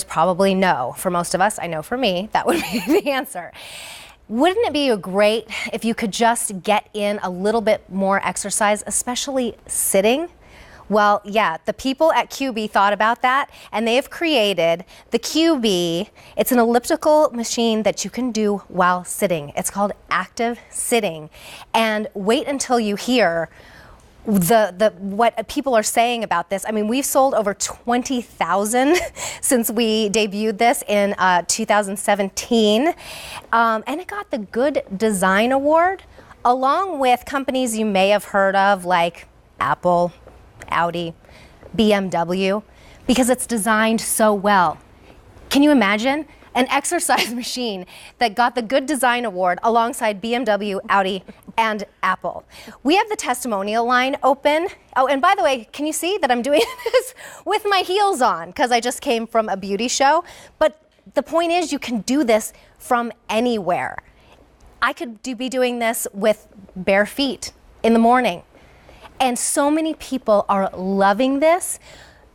probably no. For most of us, I know for me, that would be the answer. Wouldn't it be great if you could just get in a little bit more exercise, especially sitting? Well, yeah, the people at Cubii thought about that, and they have created the Cubii. It's an elliptical machine that you can do while sitting. It's called active sitting. And wait until you hear what people are saying about this. I mean, we've sold over 20,000 since we debuted this in 2017. And it got the Good Design Award, along with companies you may have heard of like Apple, Audi, BMW, because it's designed so well. Can you imagine an exercise machine that got the Good Design Award alongside BMW, Audi, and Apple? We have the testimonial line open. Oh, and by the way, can you see that I'm doing this with my heels on because I just came from a beauty show? But the point is, you can do this from anywhere. I could be doing this with bare feet in the morning. And so many people are loving this.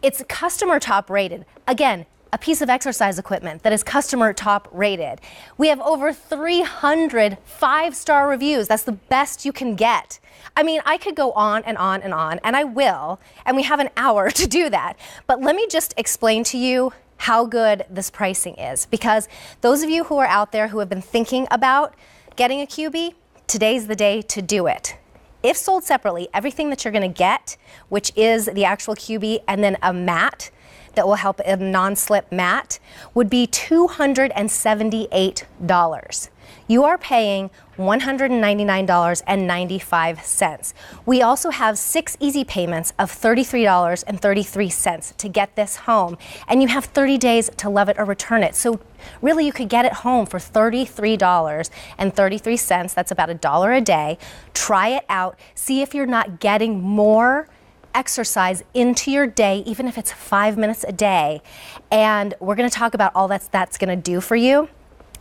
It's customer top rated. Again, a piece of exercise equipment that is customer top rated. We have over 300 5-star reviews. That's the best you can get. I mean, I could go on and on and on, and I will, and we have an hour to do that. But let me just explain to you how good this pricing is, because those of you who are out there who have been thinking about getting a Cubii, today's the day to do it. If sold separately, everything that you're going to get, which is the actual Cubii and then a mat that will help, a non-slip mat, would be $278. You are paying $199.95. We also have 6 easy payments of $33.33 to get this home, and you have 30 days to love it or return it. So really, you could get it home for $33.33. That's about $1 a day. Try it out. See if you're not getting more exercise into your day, even if it's 5 minutes a day. And we're going to talk about all that's going to do for you.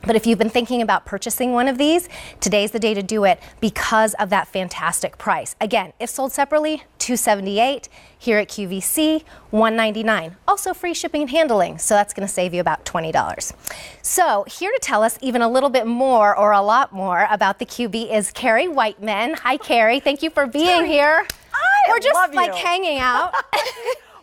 But if you've been thinking about purchasing one of these, today's the day to do it because of that fantastic price. Again, if sold separately, $278. Here at QVC, $199. Also free shipping and handling, so that's going to save you about $20. So here to tell us even a little bit more or a lot more about the Cubii is Carrie Wrightman. Hi, Carrie. Thank you for being here. We're just like hanging out.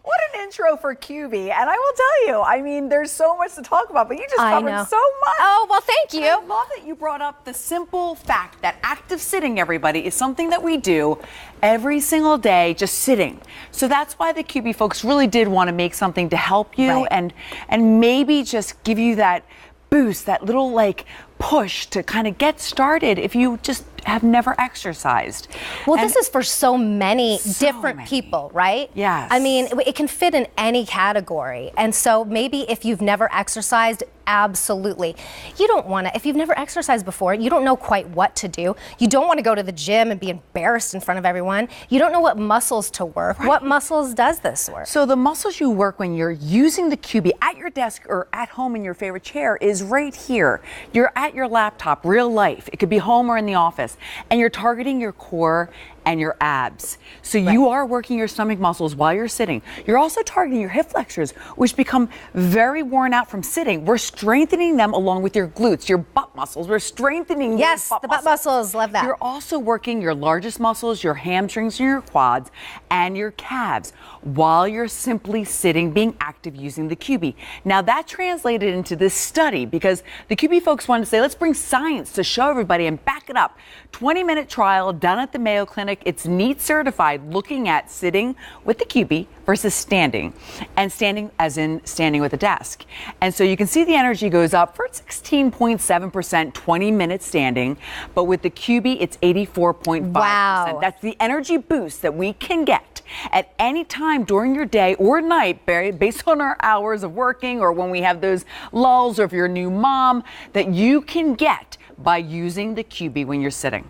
What an intro for Cubii. And I will tell you, I mean, there's so much to talk about, but you just covered so much. Oh, well, thank you. I love that you brought up the simple fact that active sitting, everybody, is something that we do every single day, just sitting. So that's why the Cubii folks really did want to make something to help you and maybe just give you that boost, that little like push to kind of get started if you just have never exercised. Well, this is for so many different people, right? Yes. I mean, it can fit in any category. And so maybe if you've never exercised, absolutely. You don't want to, if you've never exercised before, you don't know quite what to do. You don't want to go to the gym and be embarrassed in front of everyone. You don't know what muscles to work. Right. What muscles does this work? So the muscles you work when you're using the Cubii at your desk or at home in your favorite chair is right here. You're at your laptop, real life. It could be home or in the office. And you're targeting your core and your abs. So you are working your stomach muscles while you're sitting. You're also targeting your hip flexors, which become very worn out from sitting. We're strengthening them along with your glutes, your butt muscles. We're strengthening yes, your the butt muscles. Love that. You're also working your largest muscles, your hamstrings and your quads and your calves while you're simply sitting, being active using the Cubii. Now that translated into this study because the Cubii folks wanted to say, let's bring science to show everybody and back it up. 20-minute trial done at the Mayo Clinic. It's NEAT certified, looking at sitting with the Cubii versus standing, and standing as in standing with a desk. And so you can see the energy goes up for 16.7%, 20 minutes standing, but with the Cubii, it's 84.5%. Wow. That's the energy boost that we can get at any time during your day or night, based on our hours of working or when we have those lulls, or if you're a new mom, that you can get by using the Cubii when you're sitting.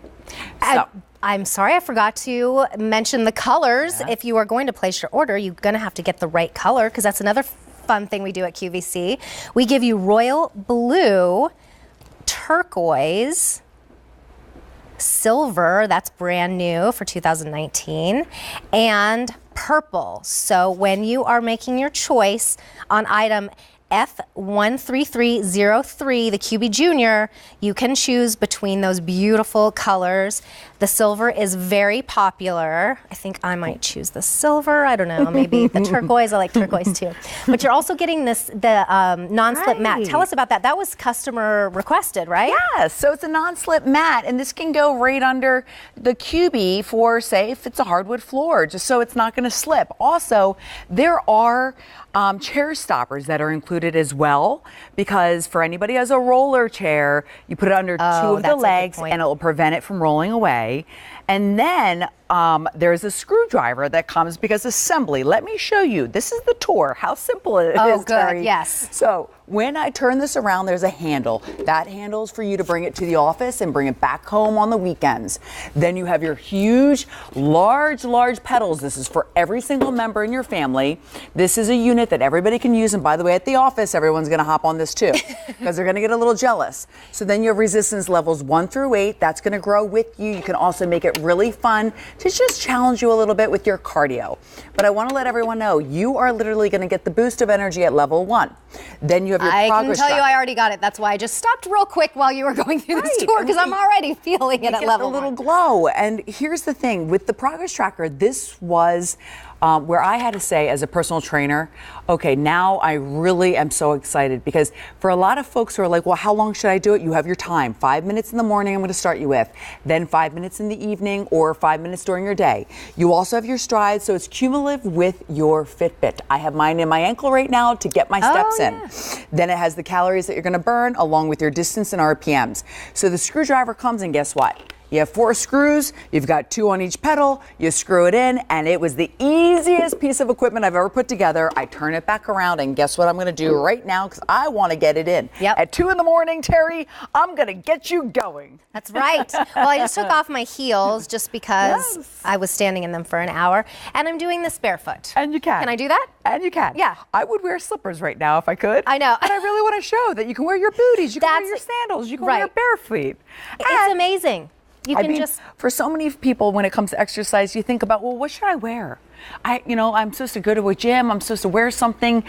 So. I'm sorry, I forgot to mention the colors. Yeah. If you are going to place your order, you're going to have to get the right color, because that's another fun thing we do at QVC. We give you royal blue, turquoise, silver, that's brand new for 2019, and purple. So when you are making your choice on item, F13303, the Cubii Junior, you can choose between those beautiful colors. The silver is very popular. I think I might choose the silver. I don't know, maybe the turquoise. I like turquoise too. But you're also getting the non-slip matte. Tell us about that. That was customer requested, right? Yes, so it's a non-slip matte, and this can go right under the Cubii for, say, if it's a hardwood floor, just so it's not going to slip. Also, there are chair stoppers that are included as well, because for anybody who has a roller chair, you put it under two of the legs and it will prevent it from rolling away. And then there's a screwdriver that comes because assembly. Let me show you. This is the tour. How simple it is. Oh, good. Terri. Yes. So when I turn this around, there's a handle. That handle is for you to bring it to the office and bring it back home on the weekends. Then you have your huge, large pedals. This is for every single member in your family. This is a unit that everybody can use. And by the way, at the office, everyone's going to hop on this too, because they're going to get a little jealous. So then you have resistance levels 1 through 8. That's going to grow with you. You can also make it really fun to just challenge you a little bit with your cardio. But I want to let everyone know, you are literally going to get the boost of energy at level 1. Then you have your progress I can tell tracker. you I already got it. That's why I just stopped real quick while you were going through this tour, because I'm already feeling it at level 1. A little glow. And here's the thing, with the progress tracker, this was where I had to say as a personal trainer, okay, now I really am so excited, because for a lot of folks who are like, well, how long should I do it? You have your time. 5 minutes in the morning, I'm going to start you with. Then 5 minutes in the evening, or 5 minutes during your day. You also have your strides, so it's cumulative with your Fitbit. I have mine in my ankle right now to get my steps in. Then it has the calories that you're going to burn along with your distance and RPMs. So the screwdriver comes, and guess what? You have 4 screws, you've got 2 on each pedal, you screw it in, and it was the easiest piece of equipment I've ever put together. I turn it back around, and guess what I'm gonna do right now, because I wanna get it in. At 2 in the morning, Terri, I'm gonna get you going. That's right. Well, I just took off my heels just because I was standing in them for an hour, and I'm doing this barefoot. And you can. Can I do that? And you can. Yeah. I would wear slippers right now if I could. I know. And I really wanna show that you can wear your booties, you can wear your sandals, you can wear bare feet. It's amazing. You can just, for so many people, when it comes to exercise, you think about, well, what should I wear? I'm supposed to go to a gym. I'm supposed to wear something.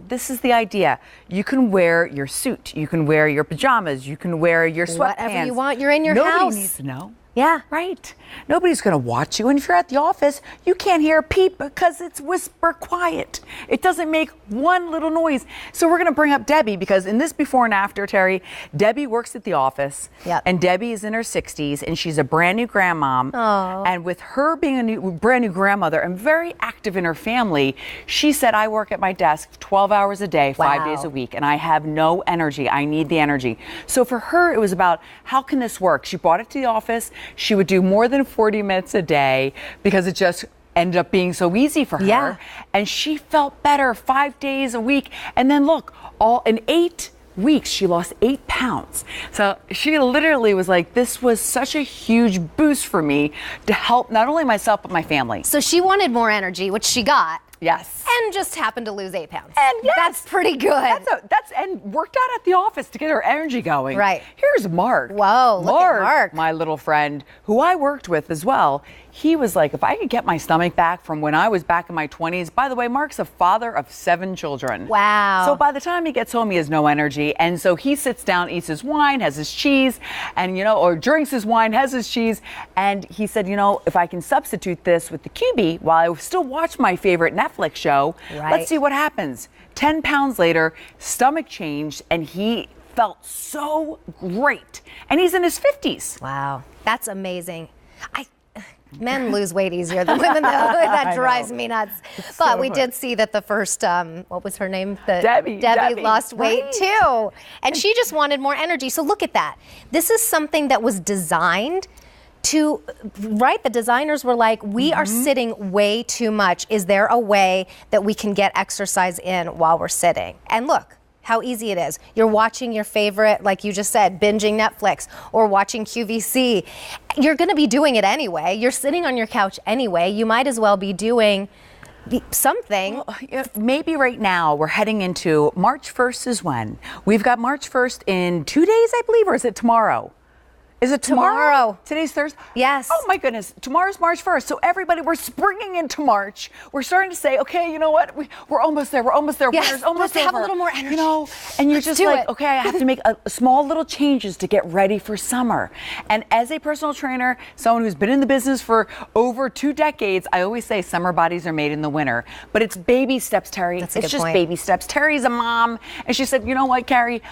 This is the idea. You can wear your suit. You can wear your pajamas. You can wear your sweatpants. Whatever you want. You're in your house. Nobody needs to know. Yeah. Right. Nobody's going to watch you. And if you're at the office, you can't hear a peep because it's whisper quiet. It doesn't make one little noise. So we're going to bring up Debbie, because in this before and after, Terri, Debbie works at the office. Yep. And Debbie is in her 60s, and she's a brand new grandmom. Oh. And with her being a brand new grandmother and very active in her family, she said, I work at my desk 12 hours a day, 5 days a week, and I have no energy. I need the energy. So for her, it was about, how can this work? She brought it to the office. She would do more than 40 minutes a day because it just ended up being so easy for her. Yeah. And she felt better 5 days a week. And then look, all in 8 weeks, she lost 8 pounds. So she literally was like, this was such a huge boost for me to help not only myself, but my family. So she wanted more energy, which she got. Yes. And just happened to lose 8 pounds. And yes, that's pretty good. And worked out at the office to get her energy going. Right. Here's Mark. Whoa, look at Mark. My little friend, who I worked with as well. He was like, if I could get my stomach back from when I was back in my 20s. By the way, Mark's a father of 7 children. Wow. So by the time he gets home, he has no energy. And so he sits down, eats his wine, has his cheese, and, or drinks his wine, has his cheese. And he said, if I can substitute this with the Cubii while I still watch my favorite Netflix show, let's see what happens. 10 pounds later, stomach changed, and he felt so great. And he's in his 50s. Wow. That's amazing. Men lose weight easier than women, though. That drives me nuts. But we did see that the first, what was her name? Debbie lost weight too. And she just wanted more energy. So look at that. This is something that was designed to, the designers were like, we are sitting way too much. Is there a way that we can get exercise in while we're sitting? And look how easy it is. You're watching your favorite, like you just said, binging Netflix or watching QVC. You're going to be doing it anyway. You're sitting on your couch anyway. You might as well be doing something. Well, maybe right now we're heading into March 1st is when? We've got March 1st in 2 days, I believe, or is it tomorrow? Is it tomorrow? Today's Thursday? Yes. Oh my goodness. Tomorrow's March 1st. So everybody, we're springing into March. We're starting to say, okay, you know what? We're almost there. We're almost there. Yes. Winter's almost Let's over. have a little more energy. You know, and you're just like, okay, I have to make a small little changes to get ready for summer. And as a personal trainer, someone who's been in the business for over 2 decades, I always say summer bodies are made in the winter. But it's baby steps, Terry. That's a good It's just point. baby steps. Terry's a mom. And she said, you know what, Carrie?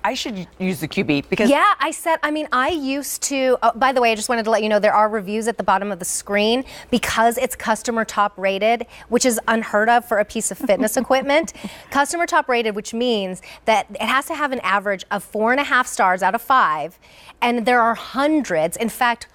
I should use the Cubii because I used to, by the way, I just wanted to let you know there are reviews at the bottom of the screen because it's customer top rated, which is unheard of for a piece of fitness equipment. Customer top rated, which means that it has to have an average of 4.5 stars out of 5. And there are hundreds, in fact,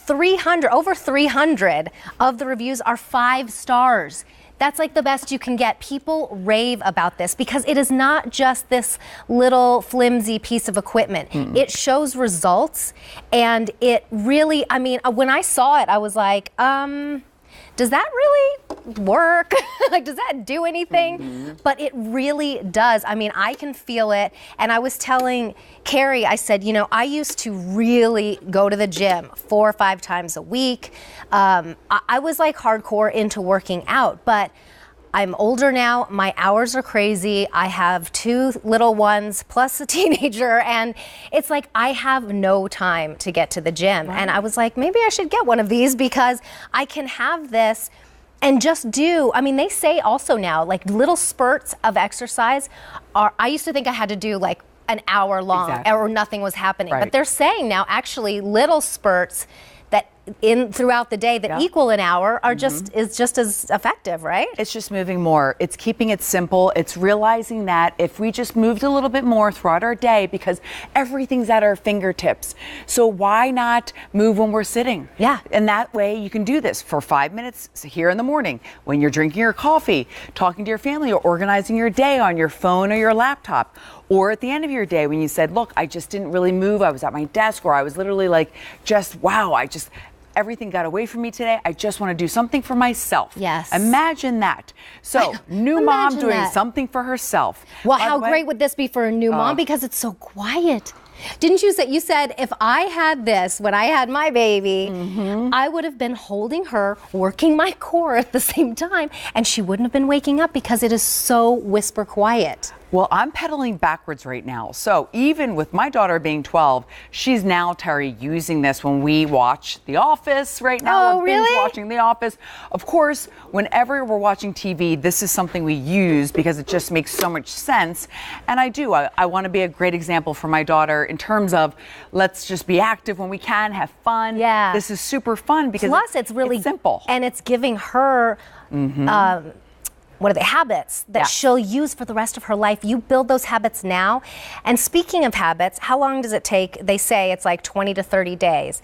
over 300 of the reviews are 5 stars. That's like the best you can get. People rave about this because it is not just this little flimsy piece of equipment. It shows results, and it really, when I saw it, I was like, does that really work? Like, does that do anything? But it really does. I can feel it. And I was telling Carrie, I said, I used to really go to the gym 4 or 5 times a week. I was like hardcore into working out, but I'm older now. My hours are crazy. I have 2 little ones plus a teenager, and it's like I have no time to get to the gym. Right. And I was like, maybe I should get one of these because I can have this and just do, they say also now, like little spurts of exercise I used to think I had to do like an hour long or nothing was happening. Right. But they're saying now actually little spurts that throughout the day that equal an hour are is just as effective, right? It's just moving more. It's keeping it simple. It's realizing that if we just moved a little bit more throughout our day, because everything's at our fingertips. So why not move when we're sitting? Yeah. And that way you can do this for 5 minutes here in the morning when you're drinking your coffee, talking to your family, or organizing your day on your phone or your laptop. Or at the end of your day when you said, look, I just didn't really move. I was at my desk, or I was literally like, everything got away from me today. I just want to do something for myself. Yes. Imagine that. So, new mom doing something for herself. Well, how great would this be for a new mom? Because it's so quiet. Didn't you say, you said if I had this when I had my baby, I would have been holding her, working my core at the same time, and she wouldn't have been waking up because it is so whisper quiet. Well, I'm pedaling backwards right now. So even with my daughter being 12, she's now, Terry, using this when we watch The Office right now. Oh, really? Binge watching The Office. Of course, whenever we're watching TV, this is something we use because it just makes so much sense. And I want to be a great example for my daughter in terms of let's just be active when we can, have fun. Yeah. This is super fun because plus it's really simple. And it's giving her habits that she'll use for the rest of her life. You build those habits now. And speaking of habits, how long does it take? They say it's like 20 to 30 days.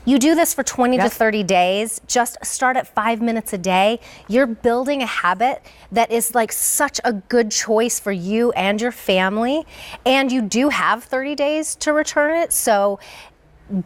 You do this for 20 to 30 days, just start at 5 minutes a day. You're building a habit that is like such a good choice for you and your family. And you do have 30 days to return it. So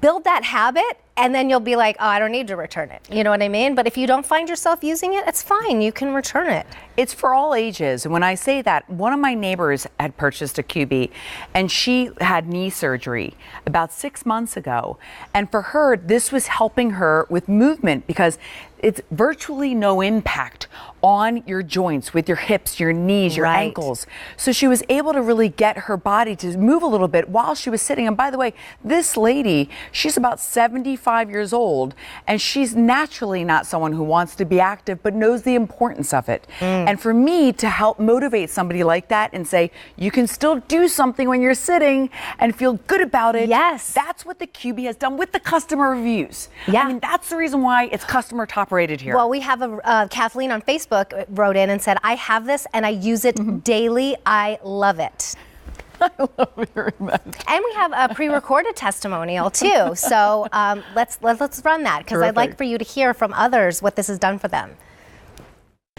build that habit, and then you'll be like, oh, I don't need to return it. You know what I mean? But if you don't find yourself using it, it's fine. You can return it. It's for all ages. And when I say that, one of my neighbors had purchased a Cubii, and she had knee surgery about 6 months ago. And for her, this was helping her with movement because it's virtually no impact on your joints with your hips, your knees, your ankles. So she was able to really get her body to move a little bit while she was sitting. And by the way, this lady, she's about 75 years old, and she's naturally not someone who wants to be active, but knows the importance of it. And for me to help motivate somebody like that and say, you can still do something when you're sitting and feel good about it. Yes. That's what the Cubii has done with the customer reviews. Yeah. I mean, that's the reason why it's customer top rated here. Well, we have Kathleen on Facebook wrote in and said, I have this and I use it daily. I love it. I love it very much. And we have a pre-recorded testimonial too. So let's run that because I'd like for you to hear from others what this has done for them.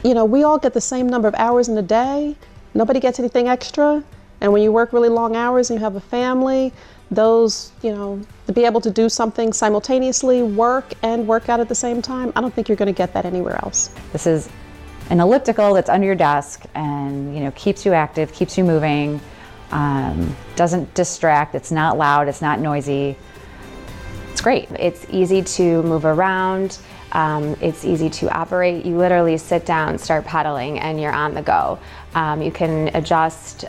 You know, we all get the same number of hours in a day. Nobody gets anything extra. And when you work really long hours and you have a family, those, to be able to do something simultaneously, work and work out at the same time, I don't think you're going to get that anywhere else. This is an elliptical that's under your desk and, keeps you active, keeps you moving, doesn't distract, it's not loud, it's not noisy. It's great. It's easy to move around. It's easy to operate. You literally sit down, start pedaling, and you're on the go. You can adjust